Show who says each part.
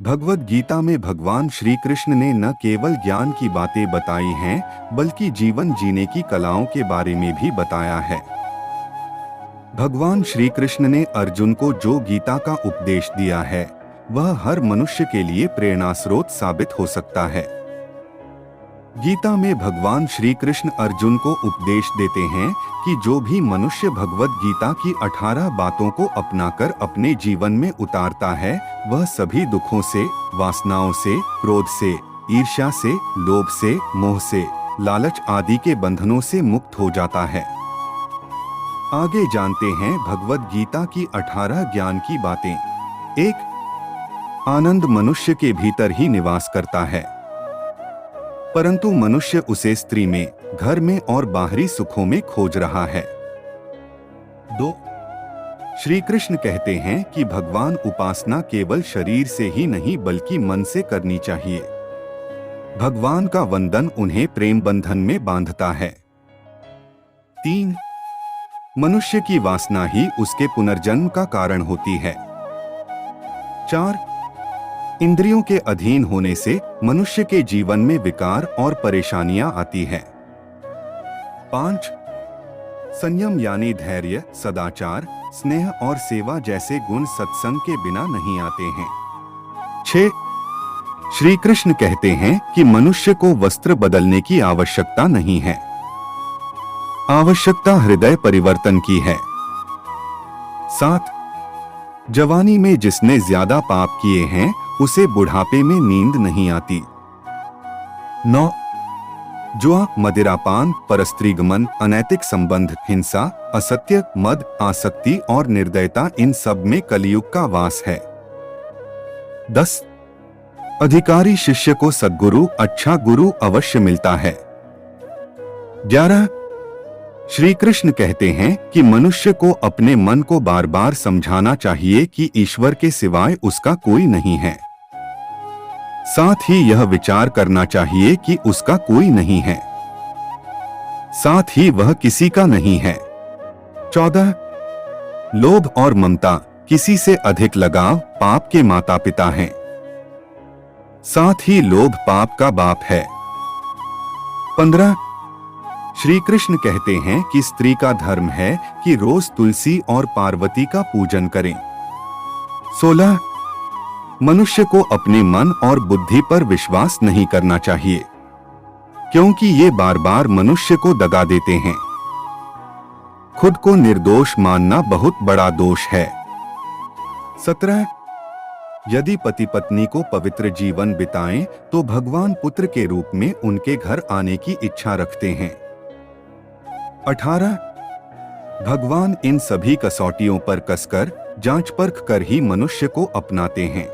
Speaker 1: भगवद गीता में भगवान श्री कृष्ण ने न केवल ज्ञान की बातें बताई हैं, बल्कि जीवन जीने की कलाओं के बारे में भी बताया है। भगवान श्री कृष्ण ने अर्जुन को जो गीता का उपदेश दिया है, वह हर मनुष्य के लिए प्रेरणा स्रोत साबित हो सकता है। गीता में भगवान श्री कृष्ण अर्जुन को उपदेश देते हैं कि जो भी मनुष्य भगवद गीता की 18 बातों को अपनाकर अपने जीवन में उतारता है, वह सभी दुखों से, वासनाओं से, क्रोध से, ईर्ष्या से, लोभ से, मोह से, लालच आदि के बंधनों से मुक्त हो जाता है। आगे जानते हैं भगवद गीता की 18 ज्ञान की बातें। 1. आनंद मनुष्य के भीतर ही निवास करता है, परंतु मनुष्य उसे स्त्री में, घर में और बाहरी सुखों में खोज रहा है। 2. श्री कृष्ण कहते हैं कि भगवान उपासना केवल शरीर से ही नहीं बल्कि मन से करनी चाहिए। भगवान का वंदन उन्हें प्रेम बंधन में बांधता है। 3. मनुष्य की वासना ही उसके पुनर्जन्म का कारण होती है। 4. इंद्रियों के अधीन होने से मनुष्य के जीवन में विकार और परेशानियां आती है। 5. संयम यानी धैर्य, सदाचार, स्नेह और सेवा जैसे गुण सत्संग के बिना नहीं आते हैं। 6. श्री कृष्ण कहते हैं कि मनुष्य को वस्त्र बदलने की आवश्यकता नहीं है, आवश्यकता हृदय परिवर्तन की है। 7. जवानी में जिसने ज्यादा पाप किए हैं, उसे बुढ़ापे में नींद नहीं आती। 9. जुआ, मदिरापान, परस्त्रीगमन, अनैतिक संबंध, हिंसा, असत्य, मद, आसक्ति और निर्दयता, इन सब में कलियुग का वास है। 10. अधिकारी शिष्य को सद्गुरु, अच्छा गुरु अवश्य मिलता है। 11. श्री कृष्ण कहते हैं कि मनुष्य को अपने मन को बार बार समझाना चाहिए कि ईश्वर के सिवाय उसका कोई नहीं है। साथ ही यह विचार करना चाहिए कि उसका कोई नहीं है, साथ ही वह किसी का नहीं है। 14. लोभ और ममता, किसी से अधिक लगाव, पाप के माता पिता हैं। साथ ही लोभ पाप का बाप है। 15. श्री कृष्ण कहते हैं कि स्त्री का धर्म है कि रोज तुलसी और पार्वती का पूजन करें। 16. मनुष्य को अपने मन और बुद्धि पर विश्वास नहीं करना चाहिए, क्योंकि ये बार बार मनुष्य को दगा देते हैं। खुद को निर्दोष मानना बहुत बड़ा दोष है। 17. यदि पति पत्नी को पवित्र जीवन बिताएं, तो भगवान पुत्र के रूप में उनके घर आने की इच्छा रखते हैं। 18. भगवान इन सभी कसौटियों पर कसकर, जांच परख कर ही मनुष्य को अपनाते हैं।